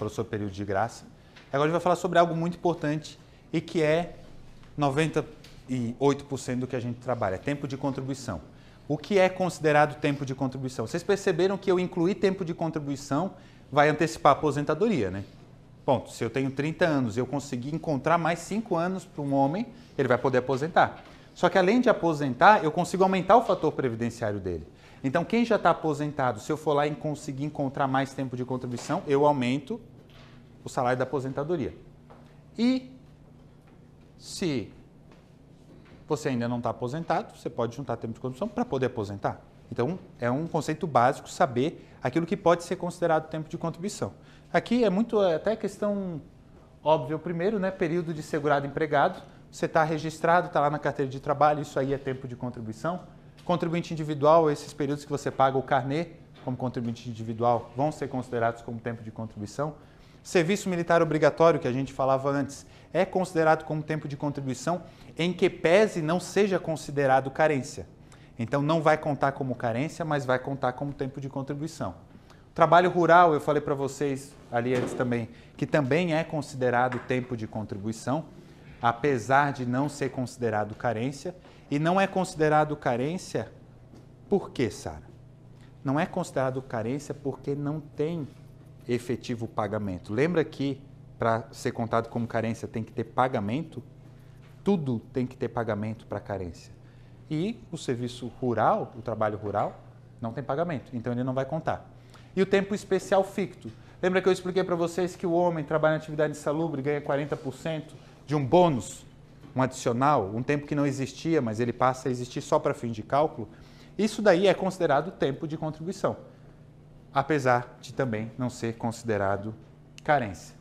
falou sobre período de graça. Agora a gente vai falar sobre algo muito importante e que é 98% do que a gente trabalha, tempo de contribuição. O que é considerado tempo de contribuição? Vocês perceberam que eu incluir tempo de contribuição vai antecipar a aposentadoria, né? Ponto. Se eu tenho 30 anos e eu conseguir encontrar mais 5 anos para um homem, ele vai poder aposentar. Só que além de aposentar, eu consigo aumentar o fator previdenciário dele. Então, quem já está aposentado, se eu for lá e conseguir encontrar mais tempo de contribuição, eu aumento o salário da aposentadoria. E se você ainda não está aposentado, você pode juntar tempo de contribuição para poder aposentar. Então, é um conceito básico saber aquilo que pode ser considerado tempo de contribuição. Aqui é muito até questão óbvia. O primeiro, né, período de segurado empregado. Você está registrado, está lá na carteira de trabalho, isso aí é tempo de contribuição. Contribuinte individual, esses períodos que você paga o carnê como contribuinte individual vão ser considerados como tempo de contribuição. Serviço militar obrigatório, que a gente falava antes, é considerado como tempo de contribuição em que pese não seja considerado carência. Então não vai contar como carência, mas vai contar como tempo de contribuição. Trabalho rural, eu falei para vocês ali antes também, que também é considerado tempo de contribuição, apesar de não ser considerado carência. E não é considerado carência por quê, Sara? Não é considerado carência porque não tem efetivo pagamento. Lembra que para ser contado como carência tem que ter pagamento? Tudo tem que ter pagamento para carência. E o serviço rural, o trabalho rural, não tem pagamento, então ele não vai contar. E o tempo especial ficto. Lembra que eu expliquei para vocês que o homem trabalha em atividade insalubre e ganha 40% de um bônus, um adicional, um tempo que não existia, mas ele passa a existir só para fim de cálculo? Isso daí é considerado tempo de contribuição, apesar de também não ser considerado carência.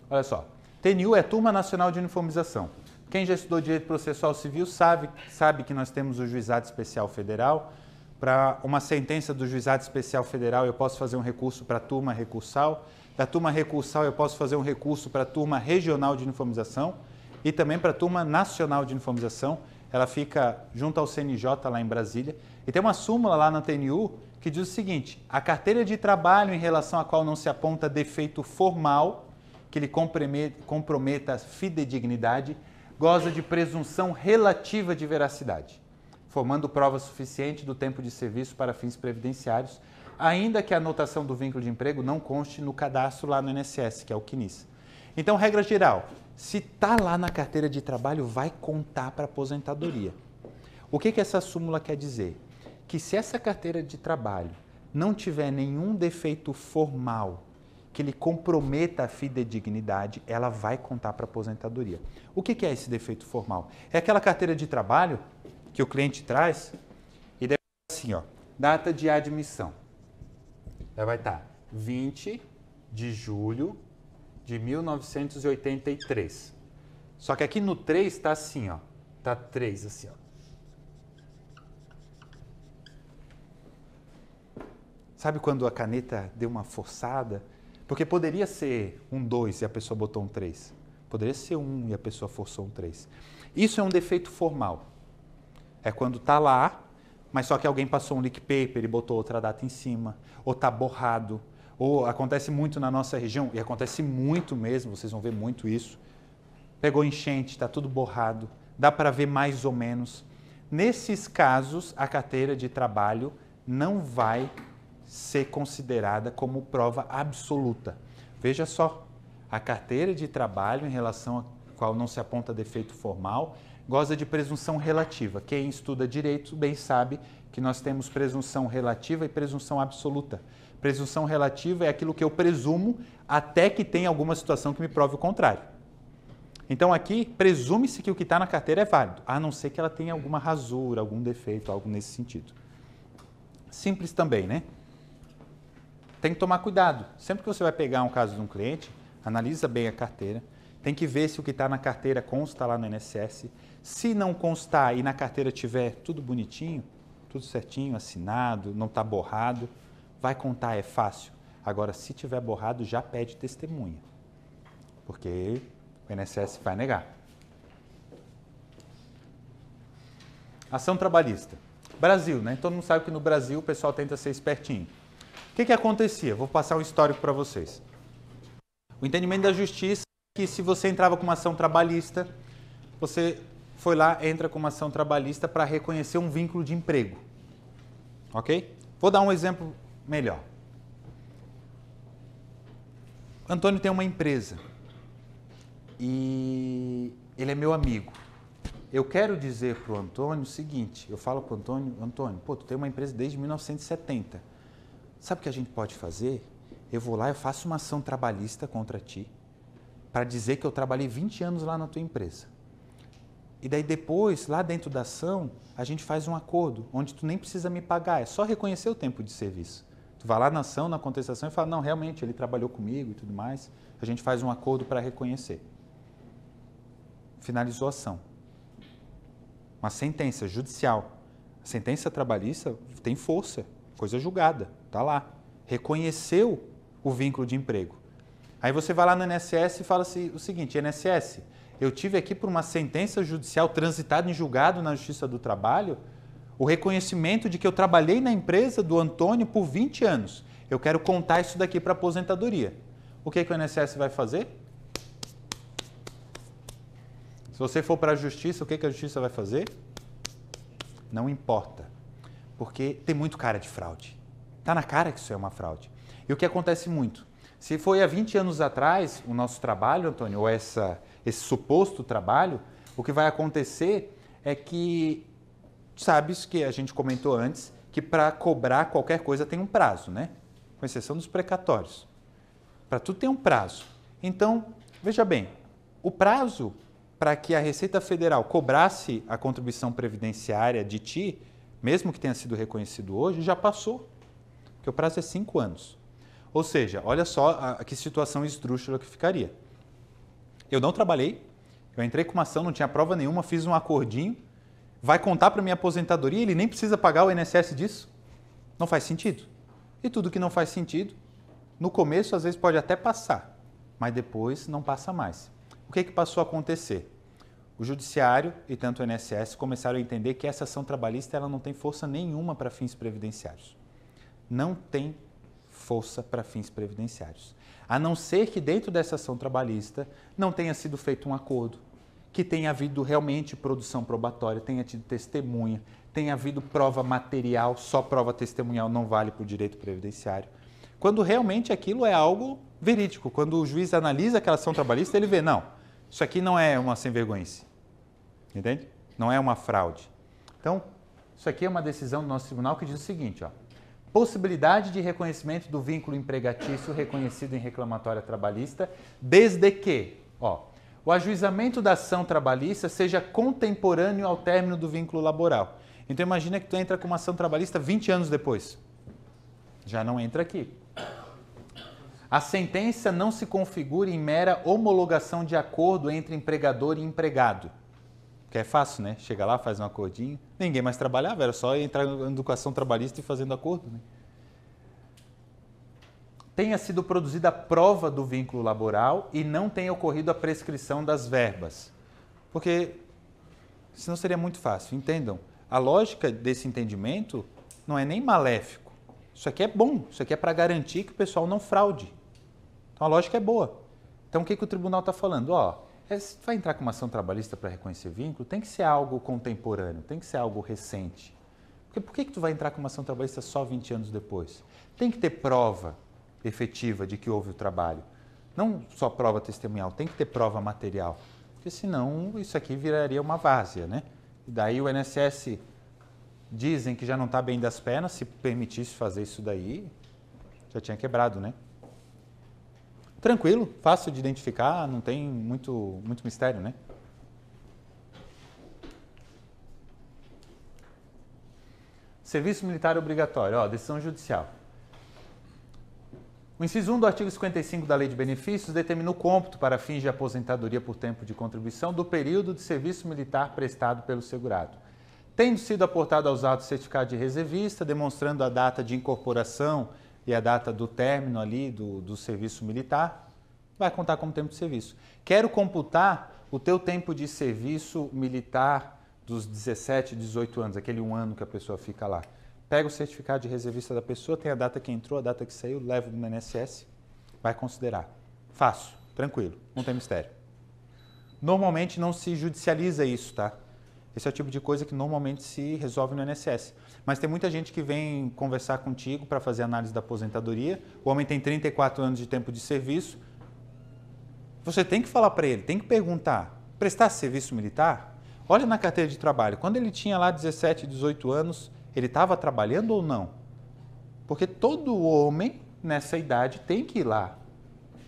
Olha só, TNU é Turma Nacional de Uniformização. Quem já estudou Direito Processual Civil sabe que nós temos o Juizado Especial Federal. Para uma sentença do Juizado Especial Federal, eu posso fazer um recurso para a turma recursal. Da turma recursal, eu posso fazer um recurso para a turma regional de uniformização e também para a turma nacional de uniformização. Ela fica junto ao CNJ lá em Brasília. E tem uma súmula lá na TNU que diz o seguinte: a carteira de trabalho em relação à qual não se aponta defeito formal que lhe comprometa a fidedignidade goza de presunção relativa de veracidade, formando prova suficiente do tempo de serviço para fins previdenciários, ainda que a anotação do vínculo de emprego não conste no cadastro lá no INSS, que é o CNIS. Então, regra geral, se está lá na carteira de trabalho, vai contar para a aposentadoria. O que essa súmula quer dizer? Que se essa carteira de trabalho não tiver nenhum defeito formal que lhe comprometa a fidedignidade, ela vai contar para a aposentadoria. O que é esse defeito formal? É aquela carteira de trabalho que o cliente traz e deve assim, ó, data de admissão. Ela vai estar 20 de julho de 1983. Só que aqui no 3 está assim, ó, está 3 assim, ó. Sabe quando a caneta deu uma forçada? Porque poderia ser um 2 e a pessoa botou um 3. Poderia ser 1 e a pessoa forçou um 3. Isso é um defeito formal. É quando está lá, mas só que alguém passou um leak paper e botou outra data em cima, ou está borrado, ou acontece muito na nossa região, e acontece muito mesmo, vocês vão ver muito isso. Pegou enchente, está tudo borrado, dá para ver mais ou menos. Nesses casos, a carteira de trabalho não vai ser considerada como prova absoluta. Veja só, a carteira de trabalho em relação a qual não se aponta defeito formal goza de presunção relativa. Quem estuda direito bem sabe que nós temos presunção relativa e presunção absoluta. Presunção relativa é aquilo que eu presumo até que tenha alguma situação que me prove o contrário. Então aqui presume-se que o que está na carteira é válido, a não ser que ela tenha alguma rasura, algum defeito, algo nesse sentido. Simples também, né? Tem que tomar cuidado. Sempre que você vai pegar um caso de um cliente, analisa bem a carteira, tem que ver se o que está na carteira consta lá no INSS. Se não constar e na carteira tiver tudo bonitinho, tudo certinho, assinado, não está borrado, vai contar, é fácil. Agora, se tiver borrado, já pede testemunha, porque o INSS vai negar. Ação trabalhista. Brasil, né? Todo mundo sabe que no Brasil o pessoal tenta ser espertinho. O que acontecia? Vou passar um histórico para vocês. O entendimento da justiça é que se você entrava com uma ação trabalhista, você foi lá, entra com uma ação trabalhista para reconhecer um vínculo de emprego. Ok? Vou dar um exemplo melhor. Antônio tem uma empresa e ele é meu amigo. Eu quero dizer para o Antônio o seguinte, eu falo para o Antônio, Antônio, pô, tu tem uma empresa desde 1970. Sabe o que a gente pode fazer? Eu vou lá, eu faço uma ação trabalhista contra ti para dizer que eu trabalhei 20 anos lá na tua empresa. E daí depois, lá dentro da ação, a gente faz um acordo, onde tu nem precisa me pagar, é só reconhecer o tempo de serviço. Tu vai lá na ação, na contestação e fala, não, realmente, ele trabalhou comigo e tudo mais. A gente faz um acordo para reconhecer. Finalizou a ação. Uma sentença judicial. A sentença trabalhista tem força, coisa julgada, está lá. Reconheceu o vínculo de emprego. Aí você vai lá no INSS e fala assim, o seguinte, INSS, eu tive aqui por uma sentença judicial transitada em julgado na Justiça do Trabalho, o reconhecimento de que eu trabalhei na empresa do Antônio por 20 anos. Eu quero contar isso daqui para aposentadoria. O que o INSS vai fazer? Se você for para a Justiça, o que a Justiça vai fazer? Não importa, porque tem muito cara de fraude. Está na cara que isso é uma fraude. E o que acontece muito? Se foi há 20 anos atrás o nosso trabalho, Antônio, ou esse suposto trabalho, o que vai acontecer é que, sabes que a gente comentou antes, que para cobrar qualquer coisa tem um prazo, né? Com exceção dos precatórios. Para tudo tem um prazo. Então, veja bem, o prazo para que a Receita Federal cobrasse a contribuição previdenciária de ti, mesmo que tenha sido reconhecido hoje, já passou. Porque o prazo é 5 anos. Ou seja, olha só que situação esdrúxula que ficaria. Eu não trabalhei, eu entrei com uma ação, não tinha prova nenhuma, fiz um acordinho, vai contar para minha aposentadoria, ele nem precisa pagar o INSS disso? Não faz sentido. E tudo que não faz sentido, no começo às vezes pode até passar, mas depois não passa mais. O que passou a acontecer? O Judiciário e tanto o INSS começaram a entender que essa ação trabalhista ela não tem força nenhuma para fins previdenciários. Não tem força para fins previdenciários. A não ser que dentro dessa ação trabalhista não tenha sido feito um acordo, que tenha havido realmente produção probatória, tenha tido testemunha, tenha havido prova material, só prova testemunhal não vale para o direito previdenciário. Quando realmente aquilo é algo verídico, quando o juiz analisa aquela ação trabalhista, ele vê, não, isso aqui não é uma sem-vergonhice, entende? Não é uma fraude. Então, isso aqui é uma decisão do nosso tribunal que diz o seguinte, ó, possibilidade de reconhecimento do vínculo empregatício reconhecido em reclamatória trabalhista, desde que o ajuizamento da ação trabalhista seja contemporâneo ao término do vínculo laboral. Então imagina que tu entra com uma ação trabalhista 20 anos depois. Já não entra aqui. A sentença não se configura em mera homologação de acordo entre empregador e empregado. Que é fácil, né? Chega lá, faz um acordinho. Ninguém mais trabalhava, era só entrar em educação trabalhista e fazendo acordo, né? Tenha sido produzida a prova do vínculo laboral e não tenha ocorrido a prescrição das verbas. Porque senão seria muito fácil. Entendam, a lógica desse entendimento não é nem maléfico. Isso aqui é bom, isso aqui é para garantir que o pessoal não fraude. Então a lógica é boa. Então o que o tribunal está falando? Se vai entrar com uma ação trabalhista para reconhecer vínculo, tem que ser algo contemporâneo, tem que ser algo recente. Porque por que tu vai entrar com uma ação trabalhista só 20 anos depois? Tem que ter prova efetiva de que houve o trabalho. Não só prova testemunhal, tem que ter prova material. Porque senão isso aqui viraria uma várzea, né? E daí o INSS dizem que já não está bem das pernas, se permitisse fazer isso daí, já tinha quebrado, né? Tranquilo, fácil de identificar, não tem muito mistério, né? Serviço militar obrigatório, decisão judicial. O inciso 1 do artigo 55 da Lei de Benefícios determina o cômputo para fins de aposentadoria por tempo de contribuição do período de serviço militar prestado pelo segurado. Tendo sido aportado aos autos certificado de reservista, demonstrando a data de incorporação e a data do término ali do serviço militar, vai contar como tempo de serviço. Quero computar o teu tempo de serviço militar dos 17, 18 anos, aquele 1 ano que a pessoa fica lá. Pega o certificado de reservista da pessoa, tem a data que entrou, a data que saiu, leva no INSS, vai considerar. Fácil, tranquilo, não tem mistério. Normalmente não se judicializa isso, tá? Esse é o tipo de coisa que normalmente se resolve no INSS. Mas tem muita gente que vem conversar contigo para fazer análise da aposentadoria. O homem tem 34 anos de tempo de serviço. Você tem que falar para ele, tem que perguntar, prestar serviço militar? Olha na carteira de trabalho, quando ele tinha lá 17, 18 anos, ele estava trabalhando ou não? Porque todo homem nessa idade tem que ir lá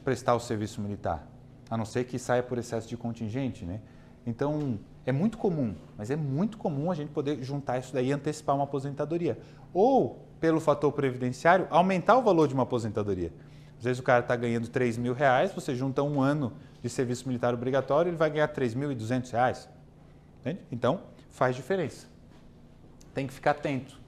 prestar o serviço militar, a não ser que saia por excesso de contingente, né? Então, é muito comum, mas é muito comum a gente poder juntar isso daí e antecipar uma aposentadoria. Ou, pelo fator previdenciário, aumentar o valor de uma aposentadoria. Às vezes o cara está ganhando R$3.000, você junta 1 ano de serviço militar obrigatório, ele vai ganhar R$3.200. Entende? Então, faz diferença. Tem que ficar atento.